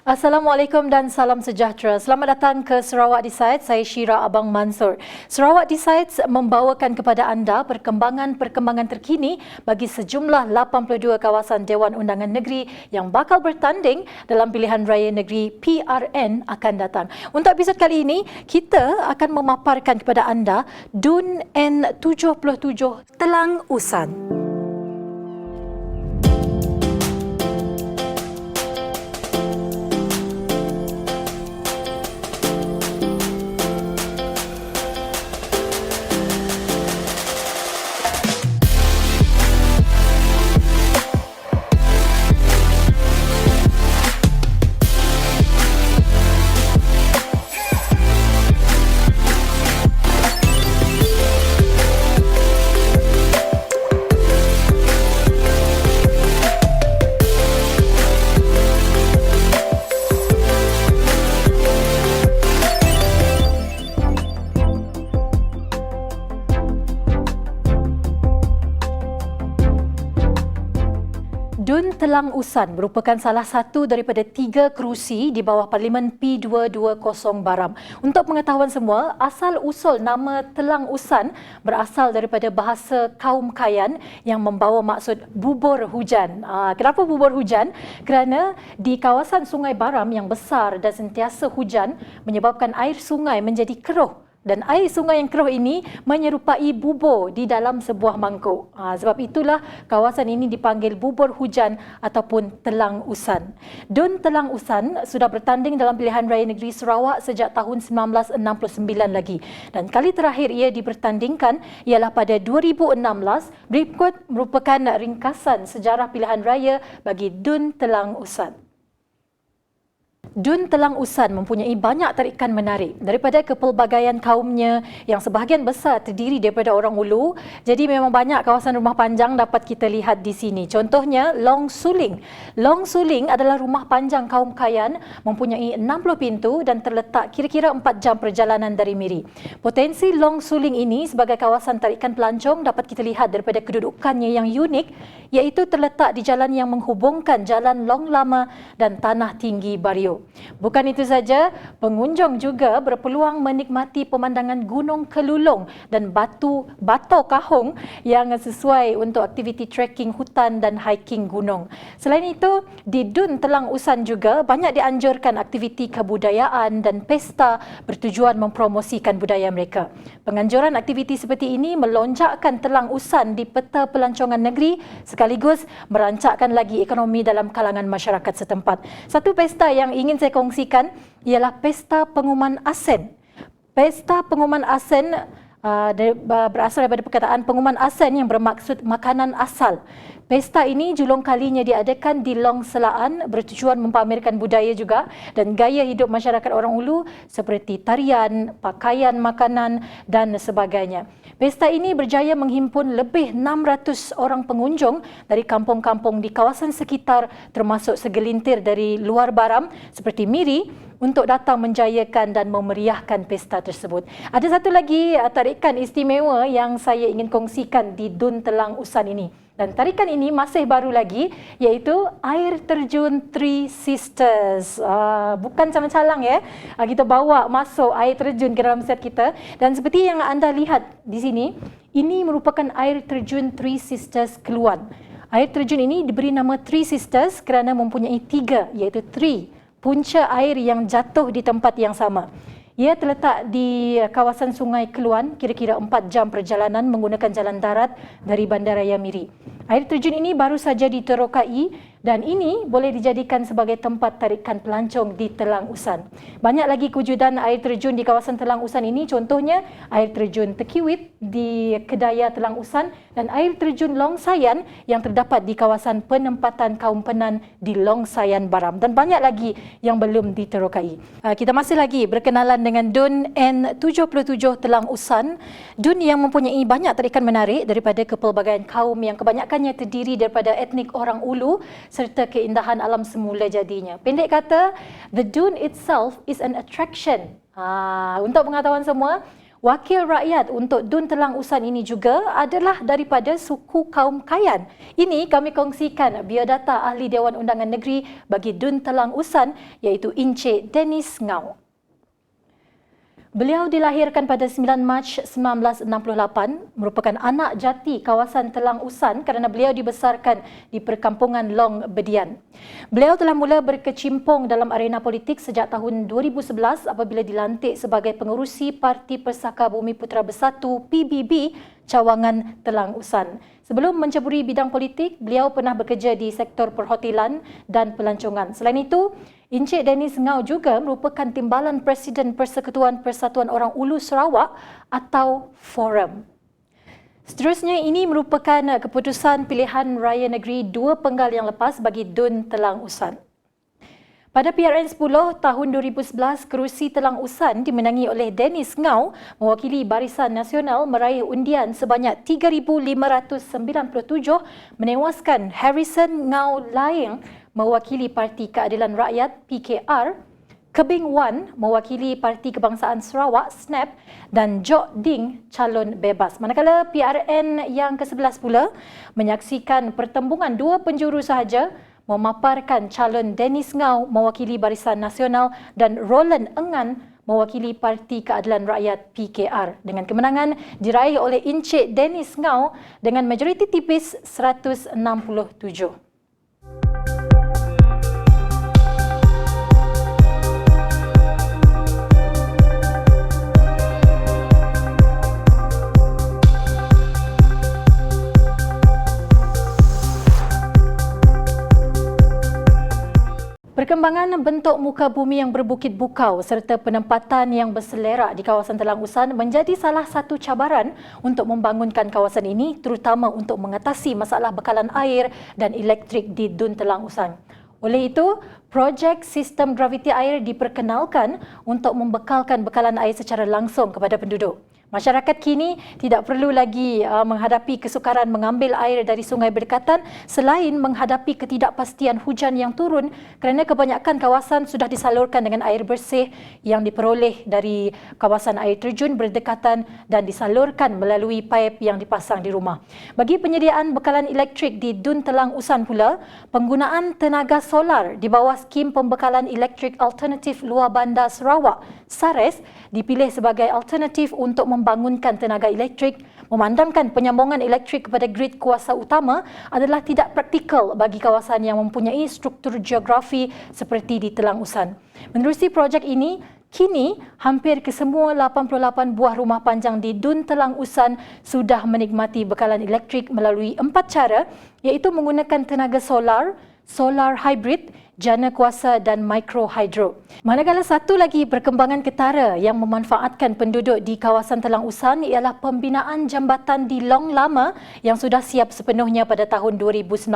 Assalamualaikum dan salam sejahtera. Selamat datang ke Sarawak Decides. Saya Syira Abang Mansur. Sarawak Decides membawakan kepada anda perkembangan terkini bagi sejumlah 82 kawasan Dewan Undangan Negeri yang bakal bertanding dalam pilihan raya negeri PRN akan datang. Untuk episod kali ini, kita akan memaparkan kepada anda DUN N77 Telang Usan. DUN Telang Usan merupakan salah satu daripada 3 kerusi di bawah Parlimen P220 Baram. Untuk pengetahuan semua, asal-usul nama Telang Usan berasal daripada bahasa kaum Kayan yang membawa maksud bubur hujan. Kenapa bubur hujan? Kerana di kawasan Sungai Baram yang besar dan sentiasa hujan menyebabkan air sungai menjadi keruh. Dan air sungai yang keruh ini menyerupai bubur di dalam sebuah mangkuk. Sebab itulah kawasan ini dipanggil bubur hujan ataupun Telang Usan. DUN Telang Usan sudah bertanding dalam pilihan raya negeri Sarawak sejak tahun 1969 lagi. Dan kali terakhir ia dipertandingkan ialah pada 2016. Berikut merupakan ringkasan sejarah pilihan raya bagi DUN Telang Usan. DUN Telang Usan mempunyai banyak tarikan menarik daripada kepelbagaian kaumnya yang sebahagian besar terdiri daripada orang Ulu. Jadi memang banyak kawasan rumah panjang dapat kita lihat di sini. Contohnya Long Suling. Long Suling adalah rumah panjang kaum Kayan, mempunyai 60 pintu dan terletak kira-kira 4 jam perjalanan dari Miri. Potensi Long Suling ini sebagai kawasan tarikan pelancong dapat kita lihat daripada kedudukannya yang unik, iaitu terletak di jalan yang menghubungkan Jalan Long Lama dan Tanah Tinggi Bario. Bukan itu saja, pengunjung juga berpeluang menikmati pemandangan Gunung Kelulong dan Batu Kahong yang sesuai untuk aktiviti trekking hutan dan hiking gunung. Selain itu, di DUN Telang Usan juga banyak dianjurkan aktiviti kebudayaan dan pesta bertujuan mempromosikan budaya mereka. Penganjuran aktiviti seperti ini melonjakkan Telang Usan di peta pelancongan negeri sekaligus merancakkan lagi ekonomi dalam kalangan masyarakat setempat. Satu pesta yang ingin saya kongsikan ialah Pesta Pengumuman Asen. Pesta Pengumuman Asen berasal daripada perkataan pengumuman asen yang bermaksud makanan asal. Pesta ini julung kalinya diadakan di Long Selaan bertujuan mempamerkan budaya juga dan gaya hidup masyarakat orang Ulu seperti tarian, pakaian, makanan dan sebagainya. Pesta ini berjaya menghimpun lebih 600 orang pengunjung dari kampung-kampung di kawasan sekitar termasuk segelintir dari luar Baram seperti Miri untuk datang menjayakan dan memeriahkan pesta tersebut. Ada satu lagi tarikan istimewa yang saya ingin kongsikan di DUN Telang Usan ini. Dan tarikan ini masih baru lagi, iaitu air terjun Three Sisters. Bukan calang-calang ya. Kita bawa masuk air terjun ke dalam set kita. Dan seperti yang anda lihat di sini, ini merupakan air terjun Three Sisters Keluan. Air terjun ini diberi nama Three Sisters kerana mempunyai 3, iaitu three, punca air yang jatuh di tempat yang sama. Ia terletak di kawasan Sungai Keluan, kira-kira 4 jam perjalanan menggunakan jalan darat dari Bandaraya Miri. Air terjun ini baru saja diterokai dan ini boleh dijadikan sebagai tempat tarikan pelancong di Telang Usan. Banyak lagi kewujudan air terjun di kawasan Telang Usan ini, contohnya air terjun Tekiwit di Kedaya Telang Usan dan air terjun Long Sayan yang terdapat di kawasan penempatan kaum Penan di Long Sayan Baram dan banyak lagi yang belum diterokai. Kita masih lagi berkenalan dengan DUN N77 Telang Usan, DUN yang mempunyai banyak tarikan menarik daripada kepelbagaian kaum yang kebanyakannya terdiri daripada etnik orang Ulu serta keindahan alam semula jadinya. Pendek kata, the DUN itself is an attraction. Untuk pengetahuan semua, Wakil rakyat untuk Dun Telang Usan ini juga adalah daripada suku kaum Kayan. Ini kami kongsikan biodata Ahli Dewan Undangan Negeri bagi Dun Telang Usan iaitu Encik Dennis Ngau. Beliau dilahirkan pada 9 Mac 1968, merupakan anak jati kawasan Telang Usan kerana beliau dibesarkan di perkampungan Long Bedian. Beliau telah mula berkecimpung dalam arena politik sejak tahun 2011 apabila dilantik sebagai pengerusi Parti Persaka Bumi Putera Bersatu PBB Cawangan Telang Usan. Sebelum menceburi bidang politik, beliau pernah bekerja di sektor perhotelan dan pelancongan. Selain itu, Encik Dennis Ngau juga merupakan timbalan Presiden Persekutuan Persatuan Orang Ulu Sarawak atau Forum. Seterusnya, ini merupakan keputusan pilihan raya negeri 2 Penggal yang lepas bagi Dun Telang Usan. Pada PRN 10 tahun 2011, kerusi Telang Usan dimenangi oleh Dennis Ngau mewakili Barisan Nasional meraih undian sebanyak 3,597 menewaskan Harrison Ngau Laing mewakili Parti Keadilan Rakyat PKR, Kebing Wan mewakili Parti Kebangsaan Sarawak SNAP dan Jok Ding calon bebas. Manakala PRN yang ke-11 pula menyaksikan pertembungan 2 penjuru sahaja memaparkan calon Dennis Ngau mewakili Barisan Nasional dan Roland Engan mewakili Parti Keadilan Rakyat PKR. Dengan kemenangan diraih oleh Encik Dennis Ngau dengan majoriti tipis 167. Perkembangan bentuk muka bumi yang berbukit bukau serta penempatan yang berselerak di kawasan Telang Usan menjadi salah satu cabaran untuk membangunkan kawasan ini, terutama untuk mengatasi masalah bekalan air dan elektrik di Dun Telang Usan. Oleh itu, projek sistem graviti air diperkenalkan untuk membekalkan bekalan air secara langsung kepada penduduk. Masyarakat kini tidak perlu lagi menghadapi kesukaran mengambil air dari sungai berdekatan selain menghadapi ketidakpastian hujan yang turun kerana kebanyakan kawasan sudah disalurkan dengan air bersih yang diperoleh dari kawasan air terjun berdekatan dan disalurkan melalui paip yang dipasang di rumah. Bagi penyediaan bekalan elektrik di Dun Telang Usan pula, penggunaan tenaga solar di bawah skim pembekalan elektrik alternatif luar bandar Sarawak SARES dipilih sebagai alternatif untuk membangunkan tenaga elektrik. Memandangkan penyambungan elektrik kepada grid kuasa utama adalah tidak praktikal bagi kawasan yang mempunyai struktur geografi seperti di Telang Usan. Menerusi projek ini, kini hampir kesemua 88 buah rumah panjang di Dun Telang Usan sudah menikmati bekalan elektrik melalui 4 cara, iaitu menggunakan tenaga solar, solar hybrid, jana kuasa dan mikrohidro. Manakala satu lagi perkembangan ketara yang memanfaatkan penduduk di kawasan Telang Usan ialah pembinaan jambatan di Long Lama yang sudah siap sepenuhnya pada tahun 2019.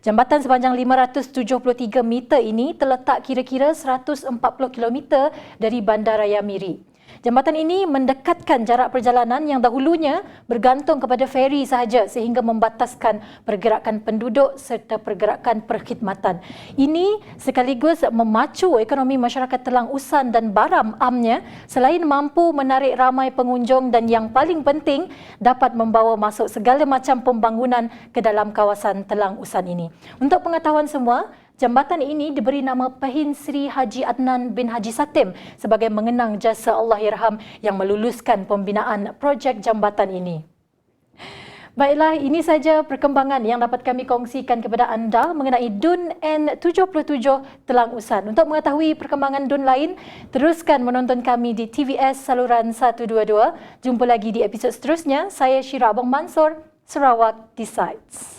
Jambatan sepanjang 573 meter ini terletak kira-kira 140 km dari Bandaraya Miri. Jambatan ini mendekatkan jarak perjalanan yang dahulunya bergantung kepada feri sahaja sehingga membataskan pergerakan penduduk serta pergerakan perkhidmatan. Ini sekaligus memacu ekonomi masyarakat Telang Usan dan Baram amnya selain mampu menarik ramai pengunjung dan yang paling penting dapat membawa masuk segala macam pembangunan ke dalam kawasan Telang Usan ini. Untuk pengetahuan semua, jambatan ini diberi nama Pahin Sri Haji Adnan bin Haji Satim sebagai mengenang jasa Allahyarham yang meluluskan pembinaan projek jambatan ini. Baiklah, ini saja perkembangan yang dapat kami kongsikan kepada anda mengenai Dun N77 Telang Usan. Untuk mengetahui perkembangan Dun lain, teruskan menonton kami di TVS saluran 122. Jumpa lagi di episod seterusnya. Saya Syira Abang Mansor, Sarawak Decides.